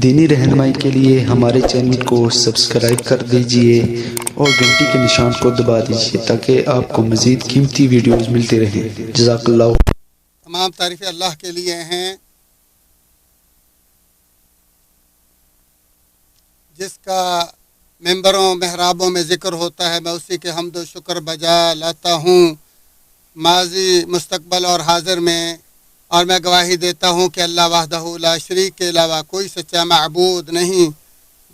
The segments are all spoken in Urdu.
دینی رہنمائی کے لیے ہمارے چینل کو سبسکرائب کر دیجئے اور گھنٹی کے نشان کو دبا دیجئے تاکہ آپ کو مزید قیمتی ویڈیوز ملتی رہیں۔ جزاک اللہ۔ تمام تعریفیں اللہ کے لیے ہیں جس کا ممبروں محرابوں میں ذکر ہوتا ہے، میں اسی کے حمد و شکر بجا لاتا ہوں ماضی مستقبل اور حاضر میں، اور میں گواہی دیتا ہوں کہ اللہ وحدہ لا شریک کے علاوہ کوئی سچا معبود نہیں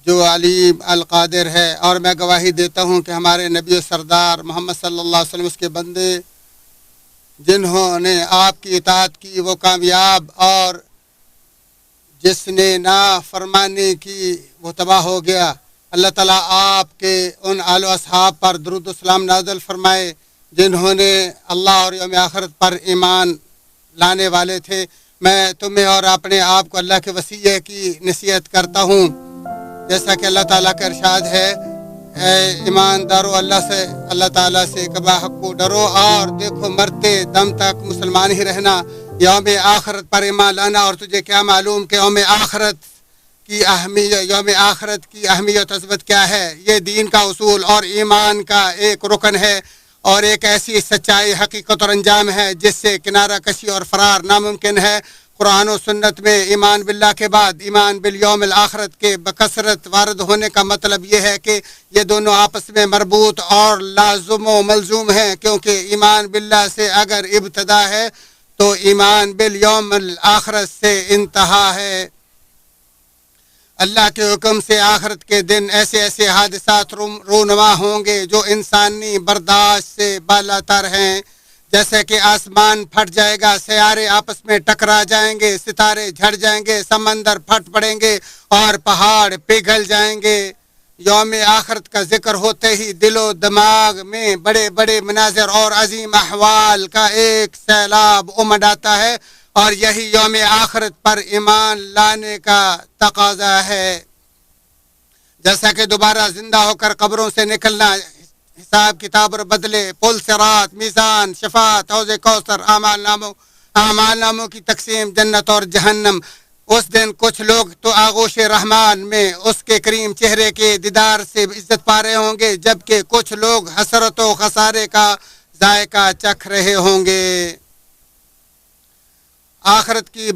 جو علیم القادر ہے، اور میں گواہی دیتا ہوں کہ ہمارے نبی و سردار محمد صلی اللہ علیہ وسلم اس کے بندے جنہوں نے آپ کی اطاعت کی وہ کامیاب، اور جس نے نافرمانی کی وہ تباہ ہو گیا۔ اللہ تعالیٰ آپ کے ان آل و اصحاب پر درود و سلام نازل فرمائے جنہوں نے اللہ اور یوم آخرت پر ایمان لانے والے تھے۔ میں تمہیں اور اپنے آپ کو اللہ کے وصیہ کی نصیحت کرتا ہوں، جیسا کہ اللہ تعالیٰ کا ارشاد ہے، اے ایماندارو اللہ تعالیٰ سے کبا حق کو ڈرو اور دیکھو مرتے دم تک مسلمان ہی رہنا، یوم آخرت پر ایمان لانا۔ اور تجھے کیا معلوم کہ یوم آخرت کی اہمیت عظمت کیا ہے؟ یہ دین کا اصول اور ایمان کا ایک رکن ہے، اور ایک ایسی سچائی حقیقت اور انجام ہے جس سے کنارہ کشی اور فرار ناممکن ہے۔ قرآن و سنت میں ایمان باللہ کے بعد ایمان بالیوم الآخرت کے بکثرت وارد ہونے کا مطلب یہ ہے کہ یہ دونوں آپس میں مربوط اور لازم و ملزوم ہیں، کیونکہ ایمان باللہ سے اگر ابتدا ہے تو ایمان بالیوم الآخرت سے انتہا ہے۔ اللہ کے حکم سے آخرت کے دن ایسے ایسے حادثات رونما ہوں گے جو انسانی برداشت سے بالاتر ہیں، جیسے کہ آسمان پھٹ جائے گا، سیارے آپس میں ٹکرا جائیں گے، ستارے جھڑ جائیں گے، سمندر پھٹ پڑیں گے اور پہاڑ پگھل جائیں گے۔ یوم آخرت کا ذکر ہوتے ہی دل و دماغ میں بڑے بڑے مناظر اور عظیم احوال کا ایک سیلاب امڈ آتا ہے، اور یہی یوم آخرت پر ایمان لانے کا تقاضا ہے۔ جیسا کہ دوبارہ زندہ ہو کر قبروں سے نکلنا، حساب کتاب اور بدلے، پل صراط، میزان، شفاعت، حوض کوثر، اعمال ناموں کی تقسیم، جنت اور جہنم۔ اس دن کچھ لوگ تو آغوش رحمان میں اس کے کریم چہرے کے دیدار سے عزت پا رہے ہوں گے، جبکہ کچھ لوگ حسرت و خسارے کا ذائقہ چکھ رہے ہوں گے۔ آخرت کی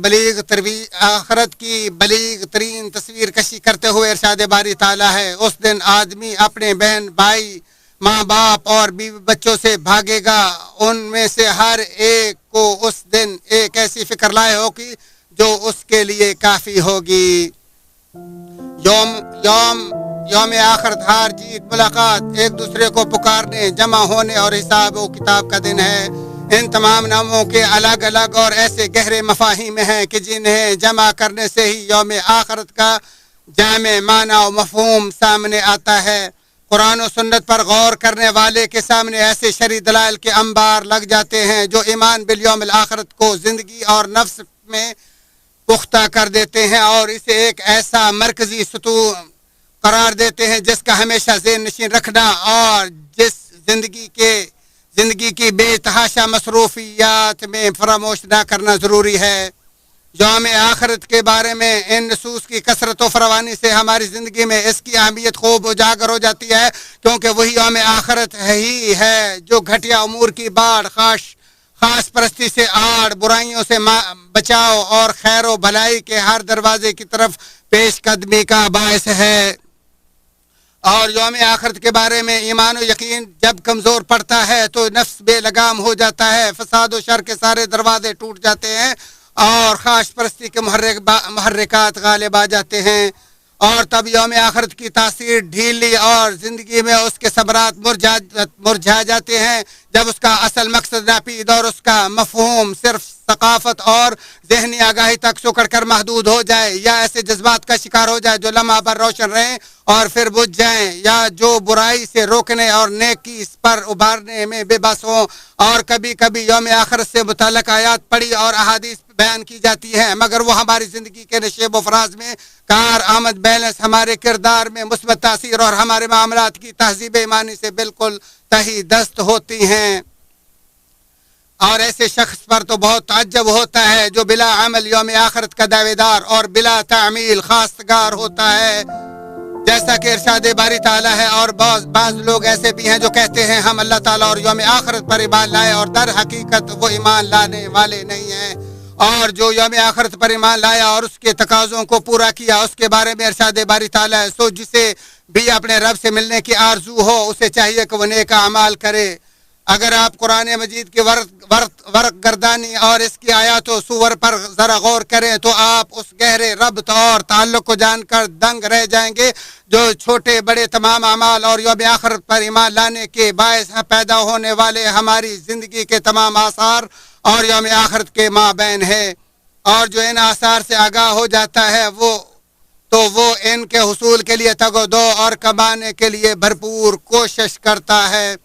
بلیغ ترین تصویر کشی کرتے ہوئے ارشاد باری تعالیٰ ہے، اس دن آدمی اپنے بہن بھائی ماں باپ اور بیوی بچوں سے بھاگے گا، ان میں سے ہر ایک کو اس دن ایک ایسی فکر لائے ہوگی جو اس کے لیے کافی ہوگی۔ یوم آخرت ہار جیت ملاقات، ایک دوسرے کو پکارنے، جمع ہونے اور حساب و کتاب کا دن ہے۔ ان تمام ناموں کے الگ الگ اور ایسے گہرے مفاہیم ہیں کہ جنہیں جمع کرنے سے ہی یوم آخرت کا جامع معنی و مفہوم سامنے آتا ہے۔ قرآن و سنت پر غور کرنے والے کے سامنے ایسے شرعی دلائل کے انبار لگ جاتے ہیں جو ایمان بالیوم الآخرت کو زندگی اور نفس میں پختہ کر دیتے ہیں، اور اسے ایک ایسا مرکزی ستون قرار دیتے ہیں جس کا ہمیشہ ذہن نشین رکھنا اور جس زندگی کی بے تحاشا مصروفیات میں فراموش نہ کرنا ضروری ہے۔ یوم آخرت کے بارے میں ان نصوص کی کثرت و فراوانی سے ہماری زندگی میں اس کی اہمیت خوب اجاگر ہو جاتی ہے، کیونکہ وہی یوم آخرت ہی ہے جو گھٹیا امور کی باڑ، خاص پرستی سے آڑ، برائیوں سے بچاؤ اور خیر و بھلائی کے ہر دروازے کی طرف پیش قدمی کا باعث ہے۔ اور یوم آخرت کے بارے میں ایمان و یقین جب کمزور پڑتا ہے تو نفس بے لگام ہو جاتا ہے، فساد و شر کے سارے دروازے ٹوٹ جاتے ہیں اور خواہش پرستی کے محرکات غالب آ جاتے ہیں، اور تب یوم آخرت کی تاثیر ڈھیلی اور زندگی میں اس کے ثمرات مرجھا جاتے ہیں، جب اس کا اصل مقصد ناپید اور اس کا مفہوم صرف ثقافت اور ذہنی آگاہی تک سکڑ کر محدود ہو جائے، یا ایسے جذبات کا شکار ہو جائے جو لمحہ بھر روشن رہیں اور پھر بجھ جائیں، یا جو برائی سے روکنے اور نیکی پر ابھارنے میں بے بس ہوں۔ اور کبھی کبھی یوم آخرت سے متعلق آیات پڑھی اور احادیث بیان کی جاتی ہیں، مگر وہ ہماری زندگی کے نشیب و فراز میں کارآمد بیلنس، ہمارے کردار میں مثبت تاثیر اور ہمارے معاملات کی تہذیب ایمانی سے بالکل تہی دست ہوتی ہیں۔ اور ایسے شخص پر تو بہت تعجب ہوتا ہے جو بلا عمل یوم آخرت کا دعوے دار اور بلا تعمیل خواستگار ہوتا ہے، جیسا کہ ارشاد باری تعالیٰ ہے۔ اور بعض لوگ ایسے بھی ہیں جو کہتے ہیں ہم اللہ تعالیٰ اور یوم آخرت پر ایمان لائے، اور در حقیقت وہ ایمان لانے والے نہیں ہیں۔ اور جو یوم آخرت پر ایمان لایا اور اس کے تقاضوں کو پورا کیا، اس کے بارے میں ارشاد باری تعالیٰ ہے، سو جسے بھی اپنے رب سے ملنے کی آرزو ہو اسے چاہیے کہ وہ نیک اعمال کرے۔ اگر آپ قرآن مجید کی ورق گردانی اور اس کی آیات و سور پر ذرا غور کریں تو آپ اس گہرے ربط اور تعلق کو جان کر دنگ رہ جائیں گے جو چھوٹے بڑے تمام اعمال اور یوم آخرت پر ایمان لانے کے باعث پیدا ہونے والے ہماری زندگی کے تمام آثار اور یوم آخرت کے مابین ہے۔ اور جو ان آثار سے آگاہ ہو جاتا ہے وہ ان کے حصول کے لیے تگ و دو اور کمانے کے لیے بھرپور کوشش کرتا ہے۔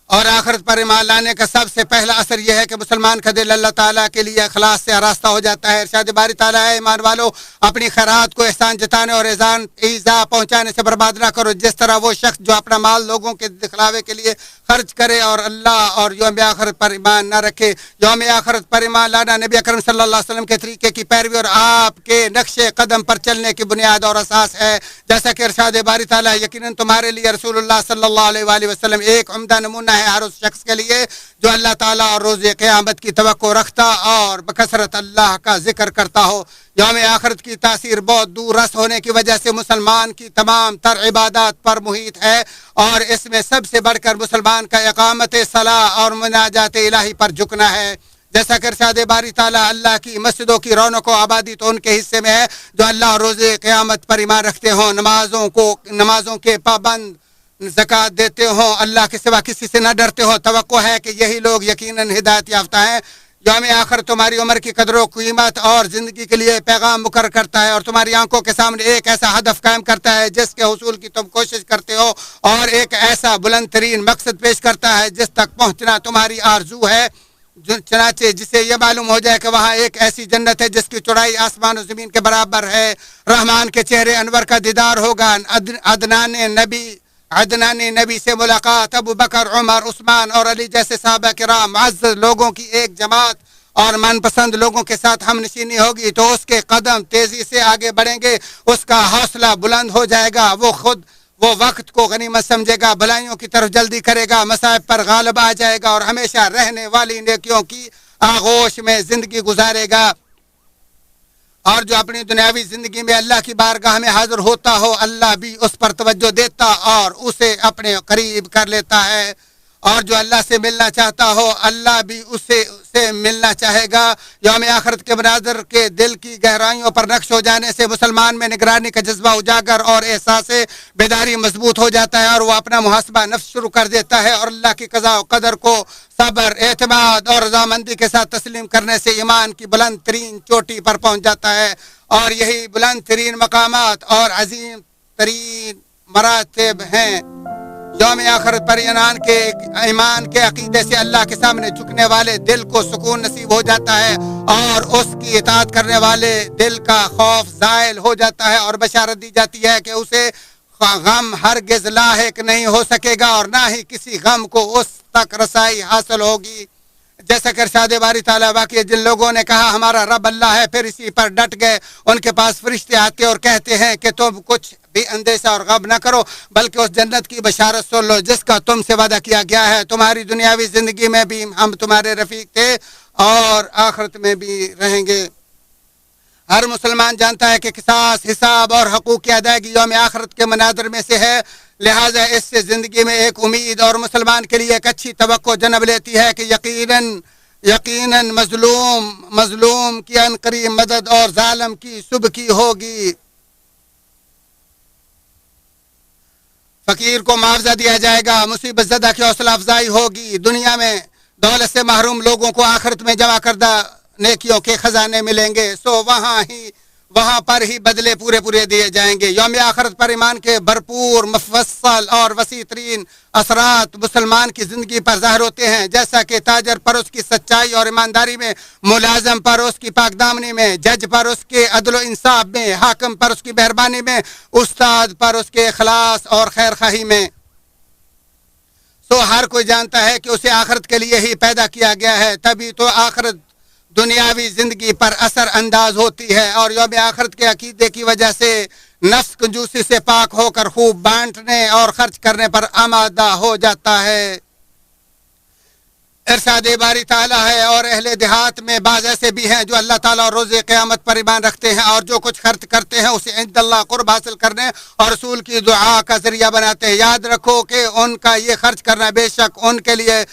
اور آخرت پر ایمان لانے کا سب سے پہلا اثر یہ ہے کہ مسلمان کا دل اللہ تعالیٰ کے لیے اخلاص سے آراستہ ہو جاتا ہے۔ ارشاد باری تعالیٰ ہے، ایمان والو اپنی خیرات کو احسان جتانے اور ایذا پہنچانے سے برباد نہ کرو، جس طرح وہ شخص جو اپنا مال لوگوں کے دکھلاوے کے لیے خرچ کرے اور اللہ اور یوم آخرت پر ایمان نہ رکھے۔ یوم آخرت پر ایمان لانا نبی اکرم صلی اللہ علیہ وسلم کے طریقے کی پیروی اور آپ کے نقش قدم پر چلنے کی بنیاد اور اساس ہے، جیسا کہ ارشاد باری تعالیٰ یقیناً تمہارے لیے رسول اللہ صلی اللہ علیہ وآلہ وسلم ایک عمدہ نمونہ ہے ہر اس شخص کے لیے جو اللہ تعالیٰ اور روز قیامت کی توقع رکھتا اور بکثرت اللہ کا ذکر کرتا ہو۔ یوم آخرت کی تاثیر بہت دور رس ہونے کی وجہ سے مسلمان کی تمام تر عبادات پر محیط ہے، اور اس میں سب سے بڑھ کر مسلمان کا اقامت صلاح اور مناجات الہی پر جھکنا ہے، جیسا کہ ارشاد باری تعالیٰ اللہ کی مسجدوں کی رونق و آبادی تو ان کے حصے میں ہے جو اللہ اور روز قیامت پر ایمان رکھتے ہوں، نمازوں کے پابند، زکوٰۃ دیتے ہوں، اللہ کے سوا کسی سے نہ ڈرتے ہو۔ توقع ہے کہ یہی لوگ یقیناً ہدایت یافتہ ہیں۔ یوم آخر تمہاری عمر کی قدر و قیمت اور زندگی کے لیے پیغام مقرر کرتا ہے اور تمہاری آنکھوں کے سامنے ایک ایسا ہدف قائم کرتا ہے جس کے حصول کی تم کوشش کرتے ہو، اور ایک ایسا بلند ترین مقصد پیش کرتا ہے جس تک پہنچنا تمہاری آرزو ہے۔ چنانچہ جسے یہ معلوم ہو جائے کہ وہاں ایک ایسی جنت ہے جس کی چوڑائی آسمان و زمین کے برابر ہے، رحمان کے چہرے انور کا دیدار ہوگا، عدنان نبی سے ملاقات، ابو بکر، عمر، عثمان اور علی جیسے صحابہ کرام معزز لوگوں کی ایک جماعت اور من پسند لوگوں کے ساتھ ہم نشینی ہوگی تو اس کے قدم تیزی سے آگے بڑھیں گے، اس کا حوصلہ بلند ہو جائے گا، وہ وقت کو غنیمت سمجھے گا، بھلائیوں کی طرف جلدی کرے گا، مصائب پر غالب آ جائے گا اور ہمیشہ رہنے والی نیکیوں کی آغوش میں زندگی گزارے گا۔ اور جو اپنی دنیاوی زندگی میں اللہ کی بارگاہ میں حاضر ہوتا ہو، اللہ بھی اس پر توجہ دیتا اور اسے اپنے قریب کر لیتا ہے، اور جو اللہ سے ملنا چاہتا ہو اللہ بھی اسے ملنا چاہے گا۔ یوم آخرت کے مناظر کے دل کی گہرائیوں پر نقش ہو جانے سے مسلمان میں نگرانی کا جذبہ اجاگر اور احساس بیداری مضبوط ہو جاتا ہے، اور وہ اپنا محاسبہ نفس شروع کر دیتا ہے اور اللہ کی قضاء و قدر کو صبر، اعتماد اور رضامندی کے ساتھ تسلیم کرنے سے ایمان کی بلند ترین چوٹی پر پہنچ جاتا ہے، اور یہی بلند ترین مقامات اور عظیم ترین مراتب ہیں۔ یوم آخرت پر ایمان کے عقیدے سے اللہ کے سامنے جھکنے والے دل کو سکون نصیب ہو جاتا ہے، اور اس کی اطاعت کرنے والے دل کا خوف زائل ہو جاتا ہے، اور بشارت دی جاتی ہے کہ اسے غم ہرگز لاحق نہیں ہو سکے گا اور نہ ہی کسی غم کو اس تک رسائی حاصل ہوگی۔ جیسا کہ ارشاد باری تعالیٰ واقعی جن لوگوں نے کہا ہمارا رب اللہ ہے پھر اسی پر ڈٹ گئے، ان کے پاس فرشتے آتے اور کہتے ہیں کہ تم کچھ بھی اندیشہ اور غم نہ کرو بلکہ اس جنت کی بشارت سن لو جس کا تم سے وعدہ کیا گیا ہے، تمہاری دنیاوی زندگی میں بھی ہم تمہارے رفیق تھے اور آخرت میں بھی رہیں گے۔ ہر مسلمان جانتا ہے کہ قصاص، حساب اور حقوق کی ادائیگی یوم آخرت کے مناظر میں سے ہے، لہٰذا اس سے زندگی میں ایک امید اور مسلمان کے لیے ایک اچھی توقع جنم لیتی ہے کہ یقیناً مظلوم کی عنقریب مدد اور ظالم کی سبکی ہوگی، فقیر کو معاوضہ دیا جائے گا، مصیبت زدہ کی حوصلہ افزائی ہوگی، دنیا میں دولت سے محروم لوگوں کو آخرت میں جمع کردہ نیکیوں کے خزانے ملیں گے، سو وہاں پر ہی بدلے پورے دیے جائیں گے۔ یوم آخرت پر ایمان کے بھرپور، مفصل اور وسیع ترین اثرات مسلمان کی زندگی پر ظاہر ہوتے ہیں، جیسا کہ تاجر پر اس کی سچائی اور ایمانداری میں، ملازم پر اس کی پاک دامنی میں، جج پر اس کے عدل و انصاف میں، حاکم پر اس کی مہربانی میں، استاد پر اس کے اخلاص اور خیر خواہی میں۔ سو ہر کوئی جانتا ہے کہ اسے آخرت کے لیے ہی پیدا کیا گیا ہے، تبھی تو آخرت دنیاوی زندگی پر اثر انداز ہوتی ہے، اور یوم آخرت کے عقیدے کی وجہ سے نفس کنجوسی سے پاک ہو کر خوب بانٹنے اور خرچ کرنے پر آمادہ ہو جاتا ہے۔ ارشاد باری تعالیٰ ہے، اور اہل دیہات میں بعض ایسے بھی ہیں جو اللہ تعالیٰ اور روز قیامت پر ایمان رکھتے ہیں، اور جو کچھ خرچ کرتے ہیں اسے عند اللہ قرب حاصل کرنے اور رسول کی دعا کا ذریعہ بناتے ہیں۔ یاد رکھو کہ ان کا یہ خرچ کرنا بے شک ان کے لیے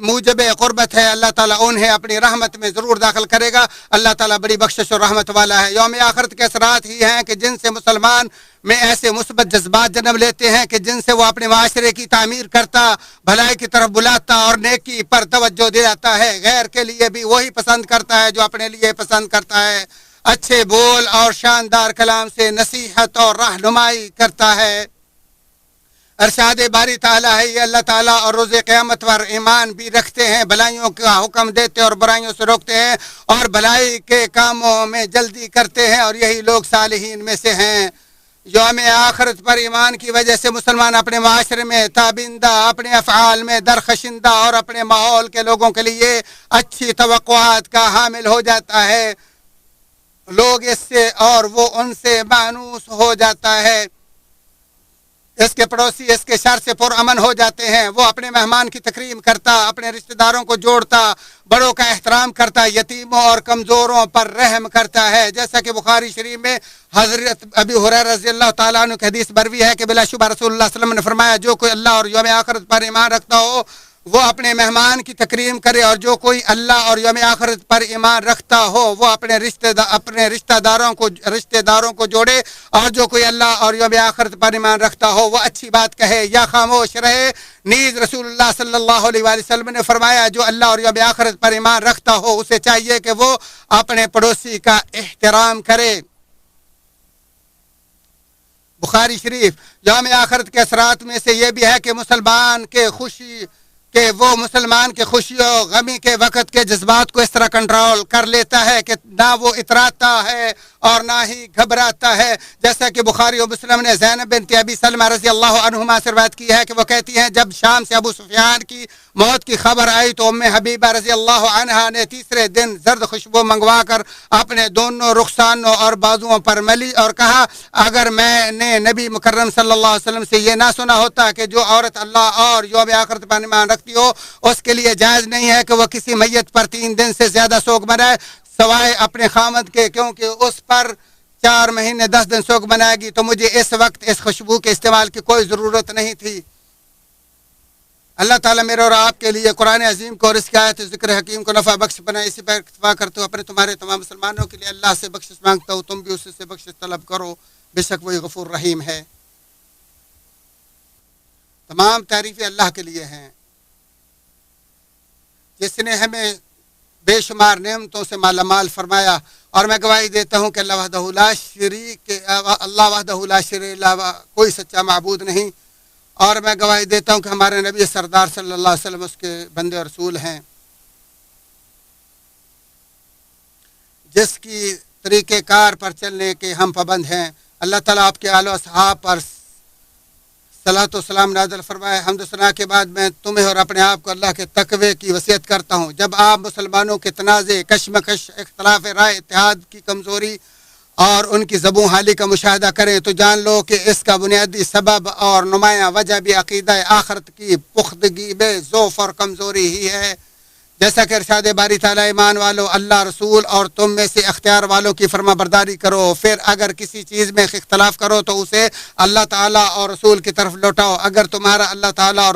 موجب قربت ہے، اللہ تعالیٰ انہیں اپنی رحمت میں ضرور داخل کرے گا۔ اللہ تعالیٰ بڑی بخشش اور رحمت والا ہے۔ یوم آخرت کے اثرات ہی ہیں کہ جن سے مسلمان میں ایسے مثبت جذبات جنم لیتے ہیں کہ جن سے وہ اپنے معاشرے کی تعمیر کرتا، بھلائی کی طرف بلاتا اور نیکی پر توجہ دلاتا ہے، غیر کے لیے بھی وہی پسند کرتا ہے جو اپنے لیے پسند کرتا ہے، اچھے بول اور شاندار کلام سے نصیحت اور رہنمائی کرتا ہے۔ ارشاد باری تعالیٰ ہے، یہ اللہ تعالیٰ اور روز قیامت پر ایمان بھی رکھتے ہیں، بھلائیوں کا حکم دیتے اور برائیوں سے روکتے ہیں، اور بھلائی کے کاموں میں جلدی کرتے ہیں، اور یہی لوگ صالحین میں سے ہیں۔ یوم آخرت پر ایمان کی وجہ سے مسلمان اپنے معاشرے میں تابندہ، اپنے افعال میں درخشندہ اور اپنے ماحول کے لوگوں کے لیے اچھی توقعات کا حامل ہو جاتا ہے۔ لوگ اس سے اور وہ ان سے مانوس ہو جاتا ہے، اس کے پڑوسی اس کے شر سے پرامن ہو جاتے ہیں۔ وہ اپنے مہمان کی تکریم کرتا، اپنے رشتہ داروں کو جوڑتا، بڑوں کا احترام کرتا، یتیموں اور کمزوروں پر رحم کرتا ہے، جیسا کہ بخاری شریف میں حضرت ابی ہریرہ رضی اللہ تعالیٰ عنہ کی حدیث بروی ہے کہ بلا شبہ رسول اللہ صلی اللہ علیہ وسلم نے فرمایا، جو کوئی اللہ اور یوم آخرت پر ایمان رکھتا ہو وہ اپنے مہمان کی تکریم کرے، اور جو کوئی اللہ اور یوم آخرت پر ایمان رکھتا ہو وہ اپنے رشتہ داروں کو جوڑے، اور جو کوئی اللہ اور یوم آخرت پر ایمان رکھتا ہو وہ اچھی بات کہے یا خاموش رہے۔ نیز رسول اللہ صلی اللہ علیہ وآلہ وسلم نے فرمایا، جو اللہ اور یوم آخرت پر ایمان رکھتا ہو اسے چاہیے کہ وہ اپنے پڑوسی کا احترام کرے۔ بخاری شریف۔ یوم آخرت کے اثرات میں سے یہ بھی ہے کہ مسلمان کے خوشی و غمی کے وقت کے جذبات کو اس طرح کنٹرول کر لیتا ہے کہ نہ وہ اتراتا ہے اور نہ ہی گھبراتا ہے، جیسا کہ بخاری و مسلم نے زینب بنت ابی سلمہ رضی اللہ عنہما سے روایت کی ہے کہ وہ کہتی ہیں، جب شام سے ابو سفیان کی موت کی خبر آئی تو ام حبیبہ رضی اللہ عنہا نے تیسرے دن زرد خوشبو منگوا کر اپنے دونوں رخسانوں اور بازوؤں پر ملی اور کہا، اگر میں نے نبی مکرم صلی اللہ علیہ وسلم سے یہ نہ سنا ہوتا کہ جو عورت اللہ اور یوم آخرت پر ایمان رکھتی ہو اس کے لیے جائز نہیں ہے کہ وہ کسی میت پر 3 دن سے زیادہ سوگ منائے سوائے اپنے خامد کے، کیونکہ اس پر 4 مہینے 10 دن سوگ منائے گی، تو مجھے اس وقت اس خوشبو کے استعمال کی کوئی ضرورت نہیں تھی۔ اللہ تعالیٰ میرے اور آپ کے لیے قرآن عظیم کو اور اس کی آیت ذکر حکیم کو نفع بخش بنائے۔ اسی پر اکتفا کرتے ہو اپنے تمہارے تمام مسلمانوں کے لیے اللہ سے بخشش مانگتا ہوں، تم بھی اس سے بخشش طلب کرو، بے شک وہی غفور رحیم ہے۔ تمام تعریفیں اللہ کے لیے ہیں جس نے ہمیں بے شمار نعمتوں سے مالا مال فرمایا، اور میں گواہی دیتا ہوں کہ اللہ وحدہ لا شریک علاوہ کوئی سچا معبود نہیں، اور میں گواہی دیتا ہوں کہ ہمارے نبی سردار صلی اللہ علیہ وسلم اس کے بندے اور رسول ہیں، جس کی طریقہ کار پر چلنے کے ہم پابند ہیں۔ اللہ تعالیٰ آپ کے آل و اصحاب پر صلاۃ و سلام نازل فرمائے۔ حمد و ثنا کے بعد میں تمہیں اور اپنے آپ کو اللہ کے تقوی کی وصیت کرتا ہوں۔ جب آپ مسلمانوں کے تنازع، کشمکش، اختلاف رائے، اتحاد کی کمزوری اور ان کی زبوں حالی کا مشاہدہ کریں تو جان لو کہ اس کا بنیادی سبب اور نمایاں وجہ بھی عقیدہ آخرت کی پختگی میں ضعف اور کمزوری ہی ہے، جیسا کہ ارشاد باری تعالیٰ، ایمان والو اللہ رسول اور تم میں سے اختیار والوں کی فرما برداری کرو، پھر اگر کسی چیز میں اختلاف کرو تو اسے اللہ تعالیٰ اور رسول کی طرف لوٹاؤ۔ اگر تمہارا اللہ تعالیٰ اور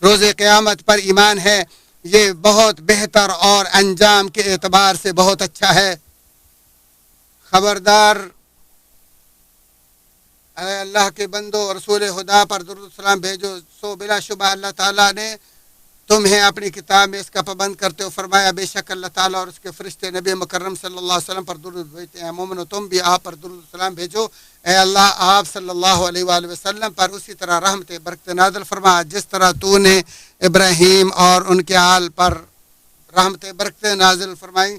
روز قیامت پر ایمان ہے، یہ بہت بہتر اور انجام کے اعتبار سے بہت اچھا ہے۔ خبردار، اے اللہ کے بندو، رسول خدا پر درود و سلام بھیجو، سو بلا شبہ اللہ تعالیٰ نے تمہیں اپنی کتاب میں اس کا پابند کرتے ہو فرمایا، بے شک اللہ تعالیٰ اور اس کے فرشتے نبی مکرم صلی اللہ علیہ وسلم پر درود بھیجتے ہیں۔ مومنو تم بھی آپ پر درود و سلام بھیجو، اے اللہ آپ صلی اللہ علیہ وآلہ وسلم پر اسی طرح رحمت برکت نازل فرما جس طرح تو نے ابراہیم اور ان کے آل پر رحمت برکت نازل فرمائی۔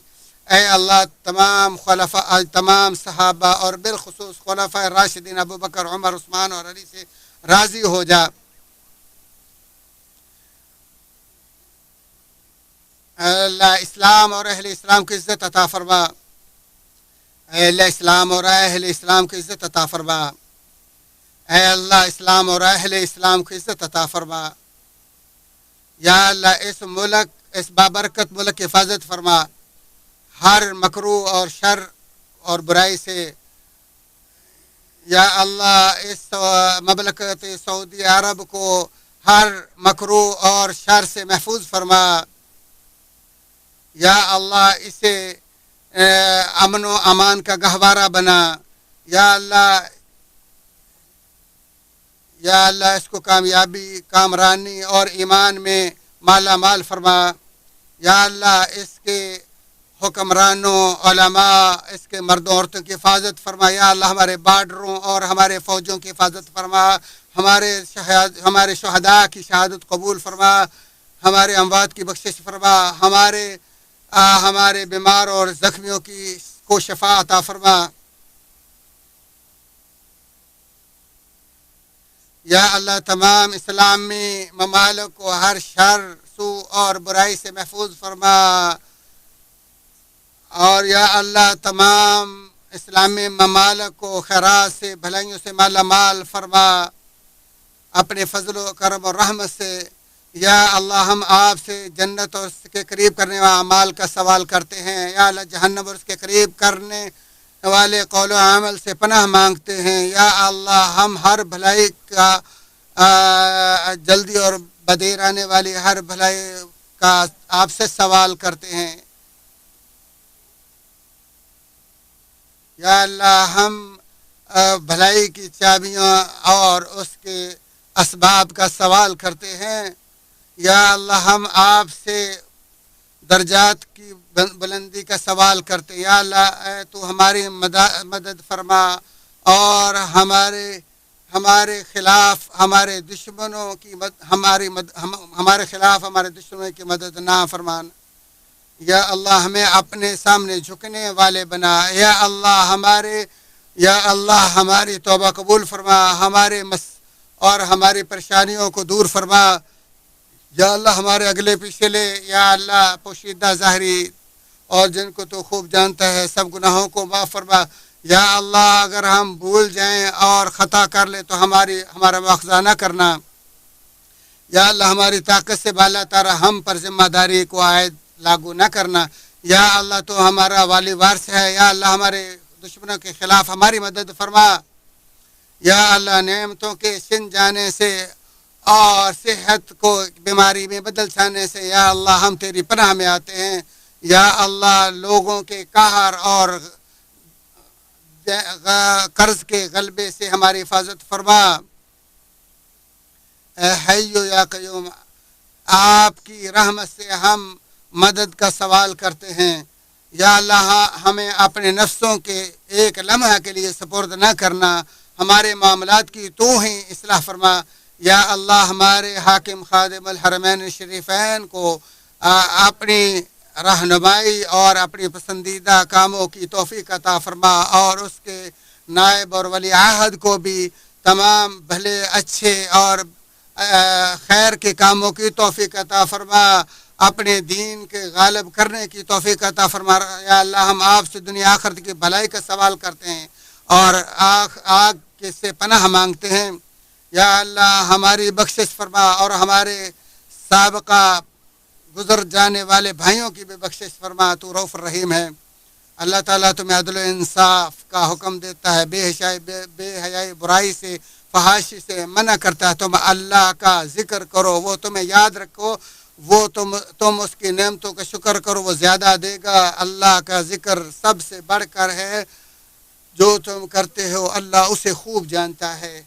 اے اللہ تمام صحابہ اور بالخصوص خلفائے راشدین ابو بکر، عمر، عثمان اور علی سے راضی ہو جا۔ اے اللہ اسلام اور اہل اسلام کی عزت عطا فرما، اے اللہ اسلام اور اہل اسلام کی عزت عطا فرما، اے اللہ اسلام اور اہل اسلام کی عزت عطا فرما۔ یا اللہ اس ملک، اس بابرکت ملک کی حفاظت فرما، ہر مکروہ اور شر اور برائی سے۔ یا اللہ اس مملکت سعودی عرب کو ہر مکروہ اور شر سے محفوظ فرما۔ یا اللہ اسے امن و امان کا گہوارہ بنا۔ یا اللہ اس کو کامیابی، کامرانی اور ایمان میں مالا مال فرما۔ یا اللہ اس کے حکمرانوں، علماء، اس کے مردوں عورتوں کی حفاظت فرما۔ یا اللہ ہمارے بارڈروں اور ہمارے فوجوں کی حفاظت فرما، ہمارے شہداء کی شہادت قبول فرما، ہمارے اموات کی بخشش فرما، ہمارے بیمار اور زخمیوں کو شفا عطا فرما۔ یا اللہ تمام اسلامی ممالک کو ہر شر، سو اور برائی سے محفوظ فرما۔ اور یا اللہ تمام اسلامی ممالک کو خیرات سے، بھلائیوں سے مالا مال فرما اپنے فضل و کرم اور رحمت سے۔ یا اللہ ہم آپ سے جنت اور اس کے قریب کرنے والے اعمال کا سوال کرتے ہیں۔ یا اللہ جہنم اور اس کے قریب کرنے والے قول و عمل سے پناہ مانگتے ہیں۔ یا اللہ ہم ہر بھلائی کا جلدی اور بدیر آنے والی ہر بھلائی کا آپ سے سوال کرتے ہیں۔ یا اللہ ہم بھلائی کی چابیاں اور اس کے اسباب کا سوال کرتے ہیں۔ یا اللہ ہم آپ سے درجات کی بلندی کا سوال کرتے ہیں۔ یا اللہ تو ہماری مدد فرما اور ہمارے خلاف ہمارے دشمنوں کی ہمارے خلاف ہمارے دشمنوں کی مدد نہ فرمان۔ یا اللہ ہمیں اپنے سامنے جھکنے والے بنا۔ یا اللہ ہماری توبہ قبول فرما، اور ہماری پریشانیوں کو دور فرما۔ یا اللہ ہمارے اگلے پچھلے، یا اللہ پوشیدہ ظاہری اور جن کو تو خوب جانتا ہے سب گناہوں کو معاف فرما۔ یا اللہ اگر ہم بھول جائیں اور خطا کر لیں تو ہمارا مواخذہ نہ کرنا۔ یا اللہ ہماری طاقت سے بالا تر ہم پر ذمہ داری کو عائد لاگو نہ کرنا۔ یا اللہ تو ہمارا والی وارث ہے۔ یا اللہ ہمارے دشمنوں کے خلاف ہماری مدد فرما۔ یا اللہ نعمتوں کے چھن جانے سے اور صحت کو بیماری میں بدل جانے سے یا اللہ ہم تیری پناہ میں آتے ہیں۔ یا اللہ لوگوں کے قہر اور قرض کے غلبے سے ہماری حفاظت فرما۔ اے حیو یا قیوم، آپ کی رحمت سے ہم مدد کا سوال کرتے ہیں۔ یا اللہ ہمیں اپنے نفسوں کے ایک لمحہ کے لیے سپرد نہ کرنا، ہمارے معاملات کی تو ہی اصلاح فرما۔ یا اللہ ہمارے حاکم خادم الحرمین شریفین کو اپنی رہنمائی اور اپنی پسندیدہ کاموں کی توفیق عطا فرما، اور اس کے نائب اور ولی عہد کو بھی تمام بھلے اچھے اور خیر کے کاموں کی توفیق عطا فرما، اپنے دین کے غالب کرنے کی توفیق عطا فرما۔ یا اللہ ہم آپ سے دنیا آخرت کی بھلائی کا سوال کرتے ہیں اور آگ سے پناہ مانگتے ہیں۔ یا اللہ ہماری بخشش فرما اور ہمارے سابقہ گزر جانے والے بھائیوں کی بھی بخشش فرما، تو رؤوف الرحیم ہے۔ اللہ تعالیٰ تمہیں عدل و انصاف کا حکم دیتا ہے، بے حیائی برائی سے، فحاشی سے منع کرتا ہے۔ تم اللہ کا ذکر کرو، وہ تمہیں یاد رکھو، وہ تم اس کی نعمتوں کا شکر کرو، وہ زیادہ دے گا۔ اللہ کا ذکر سب سے بڑھ کر ہے، جو تم کرتے ہو اللہ اسے خوب جانتا ہے۔